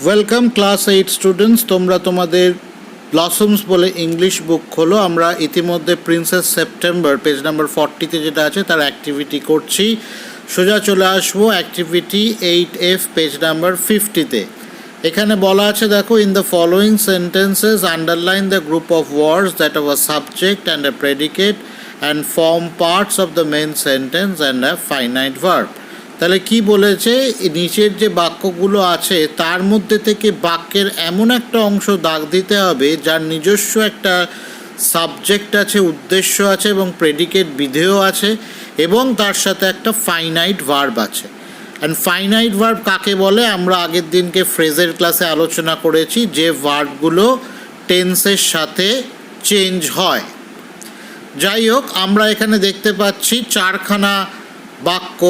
Welcome class 8 students, তোমরা তোমাদের blossoms বলে ইংলিশ বুক খোলো। আমরা ইতিমধ্যে প্রিন্সেস সেপ্টেম্বর পেজ নাম্বার 40তে যেটা আছে তার অ্যাক্টিভিটি করছি। সোজা চলে আসবো অ্যাক্টিভিটি 8F পেজ নাম্বার 50তে। এখানে বলা আছে, দেখো, in the following sentences underline the group of words that have a subject and a predicate and form parts of the main sentence and a finite verb. তাহলে কি বলেছে, নিচের যে বাক্যগুলো আছে তার মধ্যে থেকে বাক্যের এমন একটা অংশ দাগ দিতে হবে যার নিজস্ব একটা সাবজেক্ট আছে, উদ্দেশ্য আছে এবং প্রেডিকেট বিধেয় আছে এবং তার সাথে একটা ফাইনাইট ভার্ব আছে। অ্যান্ড ফাইনাইট ভার্ব কাকে বলে আমরা আগের দিনকে ফ্রেজের ক্লাসে আলোচনা করেছি, যে ভার্বগুলো টেন্সের সাথে চেঞ্জ হয়। যাই হোক, আমরা এখানে দেখতে পাচ্ছি চারখানা বাক্য।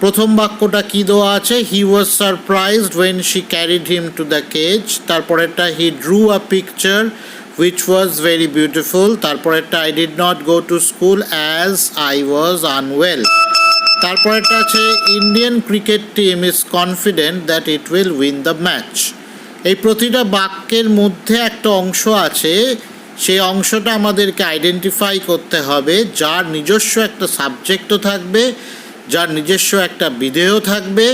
প্রথম বাক্যটা কি দেওয়া আছে, he was surprised when she carried him to the cage. তারপরেরটা he drew a picture which was very beautiful. তারপরেরটা I did not go to school as I was unwell. তারপরেরটা আছে Indian cricket team is confident that it will win the match. এই প্রতিটা বাক্যের মধ্যে একটা অংশ আছে, সেই অংশটা আমাদেরকে আইডেন্টিফাই করতে হবে যার নিজস্ব একটা সাবজেক্টও থাকবে, যার নিজস্ব একটা বিধেয় থাকবে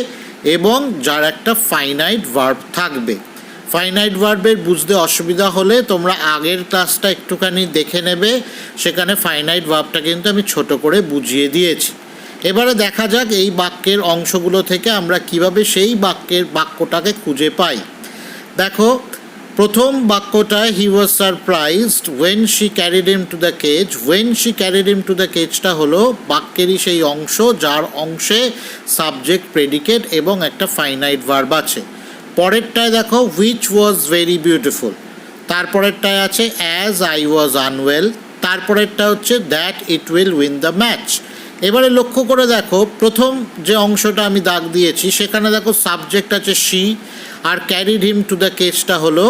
এবং যার একটা ফাইনাইট ভার্ব থাকবে। ফাইনাইট ভার্বের বুঝতে অসুবিধা হলে তোমরা আগের ক্লাসটা একটুখানি দেখে নেবে, সেখানে ফাইনাইট ভার্বটা কিন্তু আমি ছোট করে বুঝিয়ে দিয়েছি। এবারে দেখা যাক এই বাক্যের অংশগুলো থেকে আমরা কিভাবে সেই বাক্যটাকে খুঁজে পাই। দেখো, প্রথম বাক্যটায় he was surprised when she carried him to the cage. When she carried him to the কেজটা হলো বাক্যেরই সেই অংশ যার অংশে সাবজেক্ট, প্রেডিকেট এবং একটা ফাইনাইট ভার্ব আছে। পরেরটায় দেখো হুইচ ওয়াজ ভেরি বিউটিফুল। তারপরেরটায় আছে অ্যাজ আই ওয়াজ আনওয়েল। তারপরেরটা হচ্ছে that it will win the match. এবারে লক্ষ্য করে দেখো, প্রথম যে অংশটা আমি দাগ দিয়েছি সেখানে দেখো সাবজেক্ট আছে শি, আর ক্যারিড হিম টু দ্য কেজটা হলো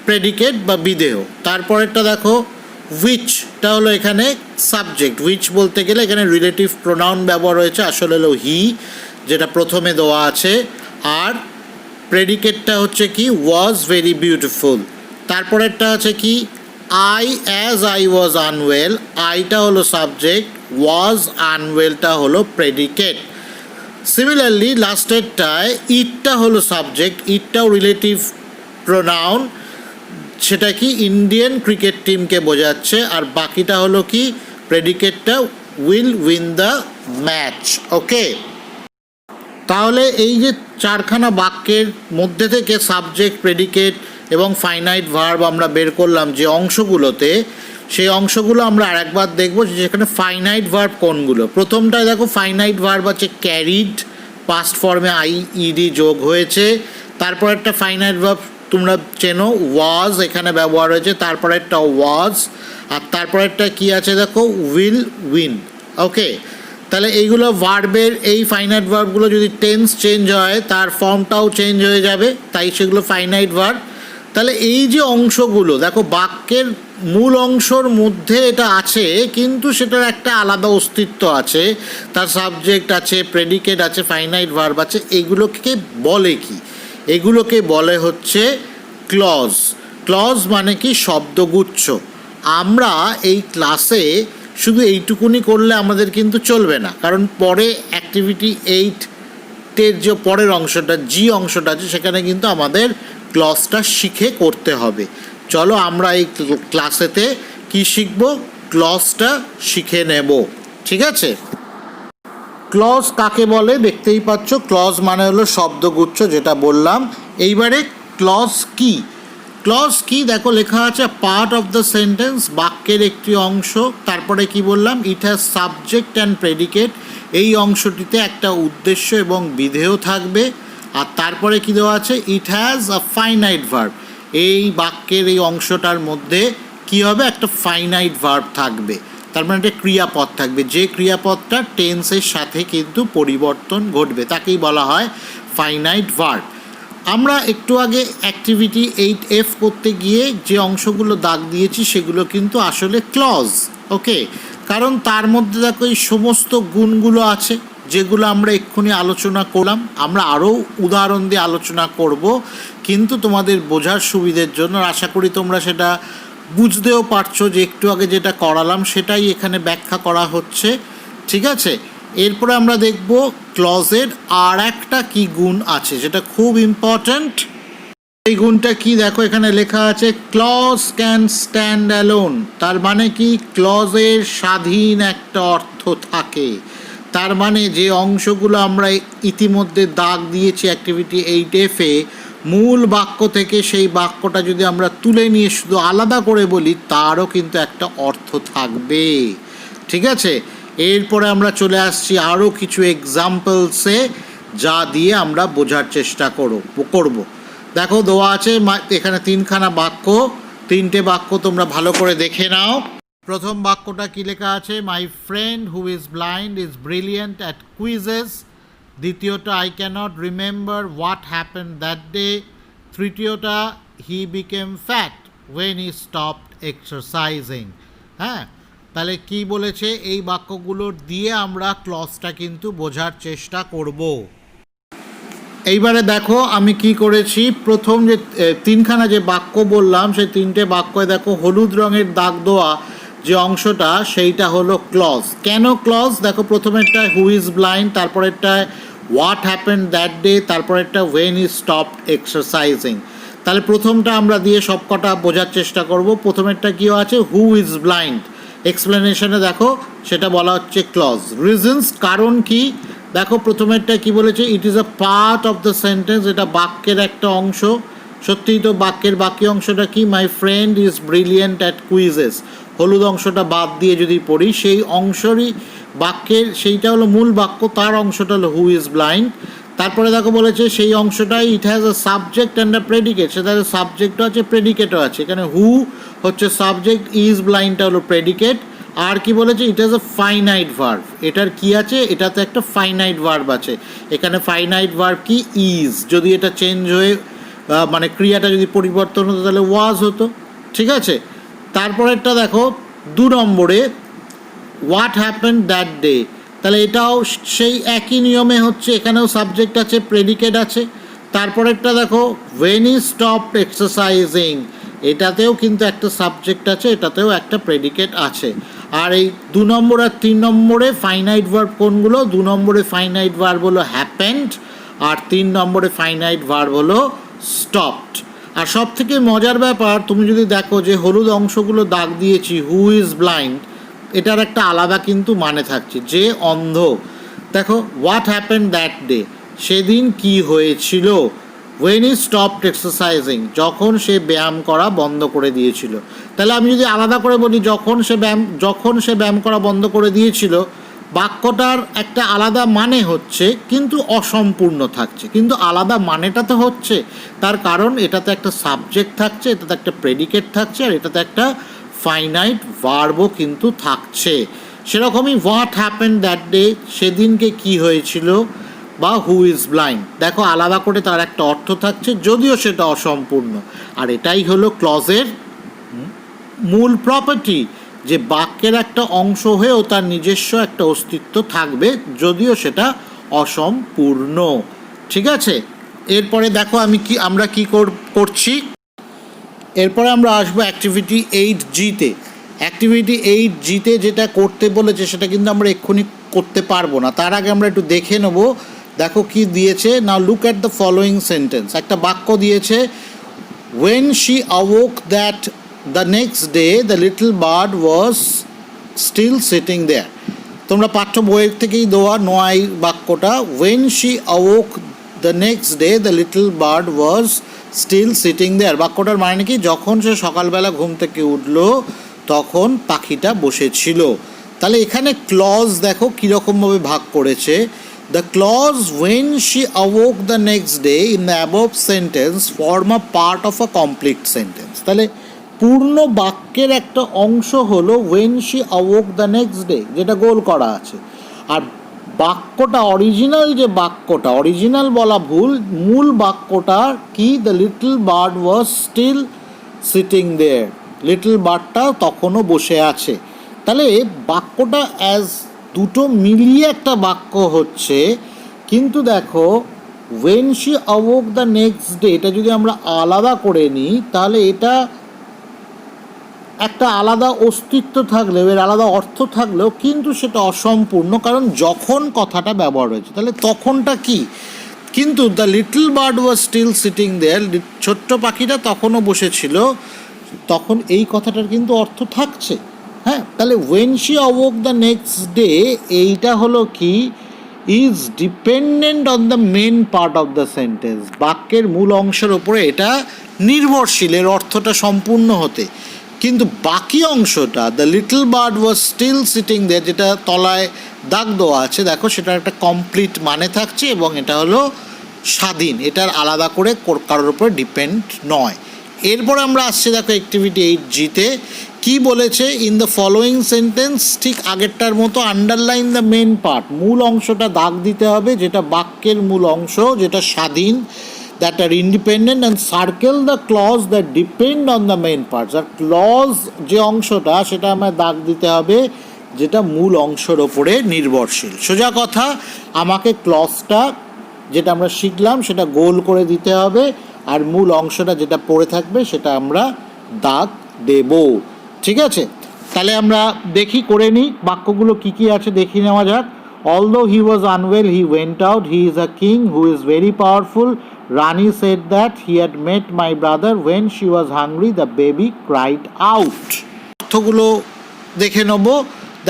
প্রেডিকেট বা বিধেয়। তারপরেরটা দেখো হুইচটা হলো এখানে সাবজেক্ট। হুইচ বলতে গেলে এখানে রিলেটিভ প্রোনাউন ব্যবহার হয়েছে, আসলে হলো হি, যেটা প্রথমে দেওয়া আছে। আর প্রেডিকেটটা হচ্ছে কি ওয়াজ ভেরি বিউটিফুল। তারপরেরটা হচ্ছে কি I as I was unwell. আইটা হলো সাবজেক্ট, ওয়াজ আনওয়েলটা হলো প্রেডিকেট। সিমিলারলি লাস্টেরটায় ইটটা হলো সাবজেক্ট, ইটটাও রিলেটিভ প্রোনাউন, সেটা কি ইন্ডিয়ান ক্রিকেট টিমকে বোঝাচ্ছে। আর বাকিটা হলো কি প্রেডিকেটটা উইল উইন দ্য ম্যাচ। ওকে, তাহলে এই যে চারখানা বাক্যের মধ্যে থেকে সাবজেক্ট, প্রেডিকেট এবং ফাইনাইট ভার্ব আমরা বের করলাম যে অংশগুলোতে, সেই অংশগুলো আমরা আরেকবার দেখব যেখানে ফাইনাইট ভার্ব কোনগুলো। প্রথমটায় দেখো ফাইনাইট ভার্ব আছে ক্যারিড, পাস্ট ফর্মে আইইডি যোগ হয়েছে। তারপর একটা ফাইনাইট ভার্ব তোমরা চেনো, ওয়াজ এখানে ব্যবহার হয়েছে। তারপরে একটা ওয়াজ, আর তারপরে একটা কী আছে দেখো উইল উইন। ওকে, তাহলে এইগুলো ভার্বের, এই ফাইনাইট ভার্বগুলো যদি টেন্স চেঞ্জ হয় তার ফর্মটাও চেঞ্জ হয়ে যাবে, তাই সেগুলো ফাইনাইট ভার্ব। তাহলে এই যে অংশগুলো দেখো বাক্যের মূল অংশর মধ্যে এটা আছে, কিন্তু সেটার একটা আলাদা অস্তিত্ব আছে, তার সাবজেক্ট আছে, প্রেডিকেট আছে, ফাইনাইট ভার্ব আছে। এগুলোকে বলে কি? এগুলোকে বলে হচ্ছে ক্লজ। ক্লজ মানে কি শব্দগুচ্ছ। আমরা এই ক্লাসে শুধু এইটুকুনি করলে আমাদের কিন্তু চলবে না, কারণ পরে অ্যাক্টিভিটি 8-এর যে পরের অংশটা, জি অংশটা আছে, সেখানে কিন্তু আমাদের ক্লজটা শিখে করতে হবে। চলো আমরা এই ক্লাসেতে কি শিখব, ক্লজটা শিখে নেব। ঠিক আছে, ক্লজ কাকে বলে দেখতেই পাচ্ছ। ক্লজ মানে হলো শব্দগুচ্ছ, যেটা বললাম। এইবারে ক্লজ কি? ক্লজ কি দেখো লেখা আছে পার্ট অফ দ্য সেন্টেন্স, বাক্যের একটি অংশ। তারপরে কি বললাম, it has subject and predicate, এই অংশটিতে একটা উদ্দেশ্য এবং বিধেয় থাকবে। আর তারপরে কি দেওয়া আছে, ইট হ্যাজ আ ফাইনাইট ভার্ব, এই বাক্যের এই অংশটার মধ্যে কি হবে, একটা ফাইনাইট ভার্ব থাকবে। তার মানে একটা ক্রিয়াপদ থাকবে, যে ক্রিয়াপদটা টেন্সের সাথে কিন্তু পরিবর্তন ঘটবে, তাকেই বলা হয় ফাইনাইট ভার্ব। আমরা একটু আগে অ্যাক্টিভিটি 8F করতে গিয়ে যে অংশগুলো দাগ দিয়েছি সেগুলো কিন্তু আসলে ক্লজ। ওকে, কারণ তার মধ্যে দেখো এই সমস্ত গুণগুলো আছে। যেগুলো আমরা এক্ষুনি আলোচনা করলাম। আমরা আরও উদাহরণ দিয়ে আলোচনা করব, কিন্তু তোমাদের বোঝার সুবিধের জন্য আশা করি তোমরা সেটা বুঝতেও পারছো যে একটু আগে যেটা করালাম সেটাই এখানে ব্যাখ্যা করা হচ্ছে। ঠিক আছে, এরপরে আমরা দেখব ক্লজের আর একটা কী গুণ আছে যেটা খুব ইম্পর্ট্যান্ট। এই গুণটা কি দেখো, এখানে লেখা আছে ক্লজ ক্যান স্ট্যান্ড অ্যালোন। তার মানে কি, ক্লজের স্বাধীন একটা অর্থ থাকে। তার মানে যে অংশগুলো আমরা ইতিমধ্যে দাগ দিয়েছি অ্যাক্টিভিটি 8F-এ, মূল বাক্য থেকে সেই বাক্যটা যদি আমরা তুলে নিয়ে শুধু আলাদা করে বলি তারও কিন্তু একটা অর্থ থাকবে। ঠিক আছে, এরপরে আমরা চলে আসছি আরও কিছু এক্সাম্পলসে, যা দিয়ে আমরা বোঝার চেষ্টা করব। দেখো দেওয়া আছে এখানে তিনখানা বাক্য, তিনটে বাক্য তোমরা ভালো করে দেখে নাও। প্রথম বাক্যটা কি লেখা আছে, my friend who is blind is brilliant at quizzes. দ্বিতীয়টা, I cannot remember what happen that day. তৃতীয়টা, he became fat when he stopped exercising. হ্যাঁ, তাহলে কি বলেছে, এই বাক্যগুলোর দিয়ে আমরা ক্লজটা কিন্তু বোঝার চেষ্টা করব। এইবারে দেখো আমি কি করেছি, প্রথম যে তিনখানা যে বাক্য বললাম সেই তিনটে বাক্যে দেখো হলুদ রঙের দাগ দেওয়া যে অংশটা সেইটা হলো ক্লজ। কেন ক্লজ? দেখো প্রথমেরটা হু ইজ ব্লাইন্ড, তারপরেরটা হোয়াট হ্যাপেন দ্যাট ডে, তারপরেরটা ওয়েন হি স্টপড এক্সারসাইজিং। তাহলে প্রথমটা আমরা দিয়ে সবকটা বোঝার চেষ্টা করব। প্রথমেরটা কী আছে, হু ইজ ব্লাইন্ড, এক্সপ্লেনেশনে দেখো সেটা বলা হচ্ছে ক্লজ। রিজনস, কারণ কি, দেখো প্রথমেরটা কি বলেছে, it is a part of the sentence, এটা বাক্যের একটা অংশ। সত্যিই তো বাক্যের বাকি অংশটা কি, my friend is brilliant at quizzes, হলুদ অংশটা বাদ দিয়ে যদি পড়ি সেই অংশরই বাক্যের সেইটা হলো মূল বাক্য, তার অংশটা হলো হু ইজ ব্লাইন্ড। তারপরে দেখো বলেছে সেই অংশটাই it has a subject and a predicate, সেটা সাবজেক্টও আছে প্রেডিকেটও আছে। এখানে হু হচ্ছে সাবজেক্ট, ইজ ব্লাইন্ডটা হলো প্রেডিকেট। আর কি বলেছে, ইট হ্যাজ আ ফাইনাইট ভার্ব, এটার কি আছে, এটাতে একটা ফাইনাইট ভার্ব আছে। এখানে ফাইনাইট ভার্ব কি, ইজ, যদি এটা চেঞ্জ হয়ে মানে ক্রিয়াটা যদি পরিবর্তন হতো তাহলে ওয়াজ হতো। ঠিক আছে, তারপরেরটা দেখো 2 নম্বরে হোয়াট হ্যাপেন দ্যাট ডে, তাহলে এটাও সেই একই নিয়মে হচ্ছে, এখানেও সাবজেক্ট আছে প্রেডিকেট আছে। তারপরেরটা দেখো ওয়েন হি স্টপড এক্সারসাইজিং, এটাতেও কিন্তু একটা সাবজেক্ট আছে, এটাতেও একটা প্রেডিকেট আছে। আর এই 2 নম্বর আর 3 নম্বরে ফাইনাইট ভার্ব কোনগুলো, 2 নম্বরে ফাইনাইট ভার্ব হলো হ্যাপেন্ড, আর 3 নম্বরে ফাইনাইট ভার্ব হলো স্টপড। আর সব থেকে মজার ব্যাপার, তুমি যদি দেখো যে হলুদ অংশগুলো দাগ দিয়েছি, হু ইজ ব্লাইন্ড, এটার একটা আলাদা কিন্তু মানে থাকছে, যে অন্ধ। দেখো হোয়াট হ্যাপেন দ্যাট ডে, সেদিন কি হয়েছিল। ওয়েন হি স্টপড এক্সারসাইজিং, যখন সে ব্যায়াম করা বন্ধ করে দিয়েছিল। তাহলে আমি যদি আলাদা করে বলি, যখন সে ব্যায়াম করা বন্ধ করে দিয়েছিল, বাক্যটার একটা আলাদা মানে হচ্ছে কিন্তু অসম্পূর্ণ থাকছে, কিন্তু আলাদা মানেটা তো হচ্ছে। তার কারণ এটাতে একটা সাবজেক্ট থাকছে, এটাতে একটা প্রেডিকেট থাকছে, আর এটাতে একটা ফাইনাইট ভার্বও কিন্তু থাকছে। সেরকমই হোয়াট হ্যাপেন দ্যাট ডে, সেদিনকে কি হয়েছিল, বা হু ইজ ব্লাইন্ড, দেখো আলাদা করে তার একটা অর্থ থাকছে যদিও সেটা অসম্পূর্ণ। আর এটাই হলো ক্লজের মূল প্রপার্টি, যে বাক্যের একটা অংশ হয়েও তার নিজস্ব একটা অস্তিত্ব থাকবে যদিও সেটা অসম্পূর্ণ। ঠিক আছে, এরপরে দেখো আমরা কি করছি, এরপরে আমরা আসবো অ্যাক্টিভিটি 8G-তে। অ্যাক্টিভিটি 8G-তে যেটা করতে বলেছে সেটা কিন্তু আমরা এক্ষুনি করতে পারবো না, তার আগে আমরা একটু দেখে নেব। দেখো কি দিয়েছে, now look at the following sentence. একটা বাক্য দিয়েছে, when she awoke that the next day the little bird was still sitting there. তোমরা পাঠ্য বইয়ের থেকেই দেওয়া নয় বাক্যটা, when she awoke the next day the little bird was still sitting there. বাক্যটার মানে কি, যখন সে সকালবেলা ঘুম থেকে উঠলো তখন পাখিটা বসেছিল। তাহলে এখানে ক্লজ দেখো কীরকমভাবে ভাগ করেছে। The clause when she awoke the next day in the above sentence form a part of a complete sentence. তাহলে পূর্ণ বাক্যের একটা অংশ হলো when she awoke the next day, যেটা গোল করা আছে। আর বাক্যটা অরিজিনাল, যে বাক্যটা অরিজিনাল বলা ভুল, মূল বাক্যটা কি, the little bird was still sitting there, little বার্ডটা তখনও বসে আছে। তাহলে বাক্যটা অ্যাজ দুটো মিলিয়ে একটা বাক্য হচ্ছে। কিন্তু দেখো when she awoke the next day, এটা যদি আমরা আলাদা করে নিই তাহলে এটা একটা আলাদা অস্তিত্ব থাকলেও, এর আলাদা অর্থ থাকলেও কিন্তু সেটা অসম্পূর্ণ, কারণ যখন কথাটা ব্যবহার হয়েছে তাহলে তখনটা কি। কিন্তু the little bird was still sitting there, ছোট্ট পাখিটা তখনও বসেছিল, তখন এই কথাটার কিন্তু অর্থ থাকছে। হ্যাঁ, তাহলে when she awoke the next day, এইটা হলো কি, is dependent on the main part of the sentence, বাক্যের মূল অংশের ওপরে এটা নির্ভরশীল এর অর্থটা সম্পূর্ণ হতে। কিন্তু বাকি অংশটা the little bird was still sitting there, যেটা তলায় দাগ দেওয়া আছে দেখো, সেটার একটা কমপ্লিট মানে থাকছে এবং এটা হলো স্বাধীন, এটার আলাদা করে কারোর উপর ডিপেন্ড নয়। এরপর আমরা আসছি দেখো অ্যাক্টিভিটি 8G-তে কী বলেছে, ইন দ্য ফলোয়িং সেন্টেন্স, ঠিক আগেরটার মতো আন্ডারলাইন দ্য মেন পার্ট, মূল অংশটা দাগ দিতে হবে, যেটা বাক্যের মূল অংশ, যেটা স্বাধীন, that are independent, and circle the clause that depend on the main parts, আর ক্লজ যে অংশটা সেটা আমায় দাগ দিতে হবে যেটা মূল অংশের ওপরে নির্ভরশীল। সোজা কথা, আমাকে ক্লজটা যেটা আমরা শিখলাম সেটা গোল করে দিতে হবে, আর মূল অংশটা যেটা পড়ে থাকবে সেটা আমরা দাগ দেব। ঠিক আছে, তাহলে আমরা দেখি করে নিই বাক্যগুলো কী কী আছে, দেখি নেওয়া যাক। Although he was unwell, he went out. He is a king who is very powerful. Rani said that he had met my brother. When she was hungry, the baby cried out. অর্থগুলো দেখে নেব।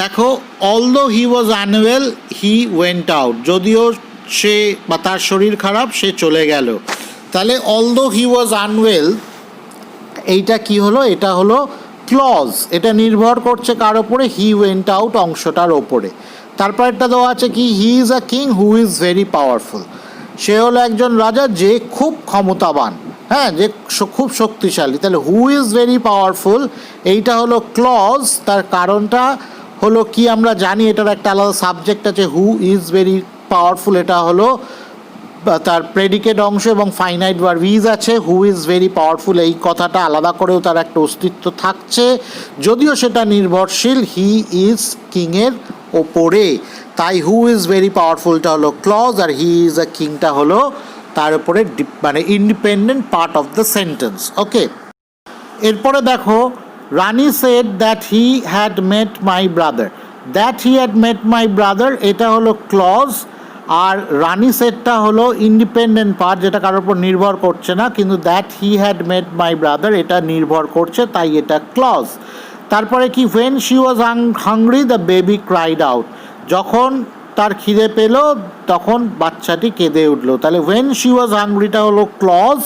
দেখো, although he was unwell, he went out. যদিও সে বা তার শরীর খারাপ, সে চলে গেল। তাহলে although he was unwell, এইটা কি হলো, এটা হলো ক্লজ, এটা নির্ভর করছে কার ওপরে, হি ওয়েন্ট আউট অংশটার ওপরে। তারপর একটা দেওয়া আছে কি, he is a king who is very powerful, সে হলো একজন রাজা যে খুব ক্ষমতাবান, হ্যাঁ, যে খুব শক্তিশালী। তাহলে হু ইজ ভেরি পাওয়ারফুল, এইটা হলো ক্লজ, তার কারণটা হলো কি আমরা জানি, এটার একটা আলাদা সাবজেক্ট আছে, হু ইজ ভেরি পাওয়ারফুল, এটা হলো তার প্রেডিকেট অংশ এবং ফাইনাইট ভার্ব ইজ আছে। হু ইজ ভেরি পাওয়ারফুল এই কথাটা আলাদা করেও তার একটা অস্তিত্ব থাকছে, যদিও সেটা নির্ভরশীল হি ইজ কিংয়ের ওপরে। তাই হু ইজ ভেরি পাওয়ারফুলটা হলো ক্লজ, আর হি ইজ আ কিংটা হলো তার উপরে মানে independent part of the sentence. Okay, এরপরে দেখো, Rani said that he had met my brother, that he had met my brother এটা হলো ক্লজ, আর রানি সেটটা হলো ইন্ডিপেন্ডেন্ট পার্ট, যেটা কারোর উপর নির্ভর করছে না, কিন্তু that he had met my brother এটা নির্ভর করছে, তাই এটা ক্লজ। তারপরে কি, when she was hungry the baby cried out, যখন তার খিদে পেল তখন বাচ্চাটি কেঁদে উঠলো। তাহলে হোয়েন শি ওয়াজ হাংরিটা হলো ক্লজ,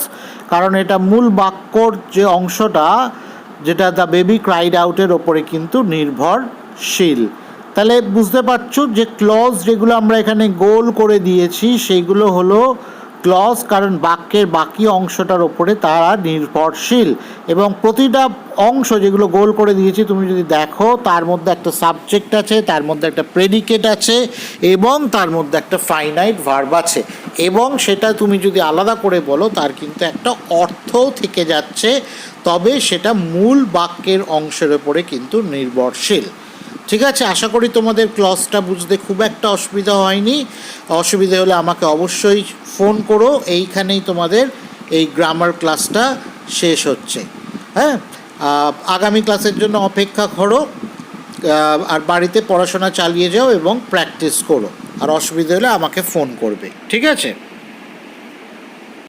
কারণ এটা মূল বাক্যর যে অংশটা, যেটা দ্য বেবি ক্রাইড আউটের ওপরে কিন্তু নির্ভরশীল। তাহলে বুঝতে পারছো যে ক্লজ যেগুলো আমরা এখানে গোল করে দিয়েছি সেইগুলো হলো ক্লজ, কারণ বাক্যের বাকি অংশটার ওপরে তারা নির্ভরশীল, এবং প্রতিটা অংশ যেগুলো গোল করে দিয়েছি তুমি যদি দেখো, তার মধ্যে একটা সাবজেক্ট আছে, তার মধ্যে একটা প্রেডিকেট আছে, এবং তার মধ্যে একটা ফাইনাইট ভার্ব আছে, এবং সেটা তুমি যদি আলাদা করে বলো তার কিন্তু একটা অর্থও থেকে যাচ্ছে, তবে সেটা মূল বাক্যের অংশের ওপরে কিন্তু নির্ভরশীল। ঠিক আছে, আশা করি তোমাদের ক্লাসটা বুঝতে খুব একটা অসুবিধা হয়নি। অসুবিধা হলে আমাকে অবশ্যই ফোন করো, এইখানেই তোমাদের এই গ্রামার ক্লাসটা শেষ হচ্ছে। হ্যাঁ, আগামী ক্লাসের জন্য অপেক্ষা করো, আর বাড়িতে পড়াশোনা চালিয়ে যাও এবং প্র্যাকটিস করো, আর অসুবিধা হলে আমাকে ফোন করবে। ঠিক আছে।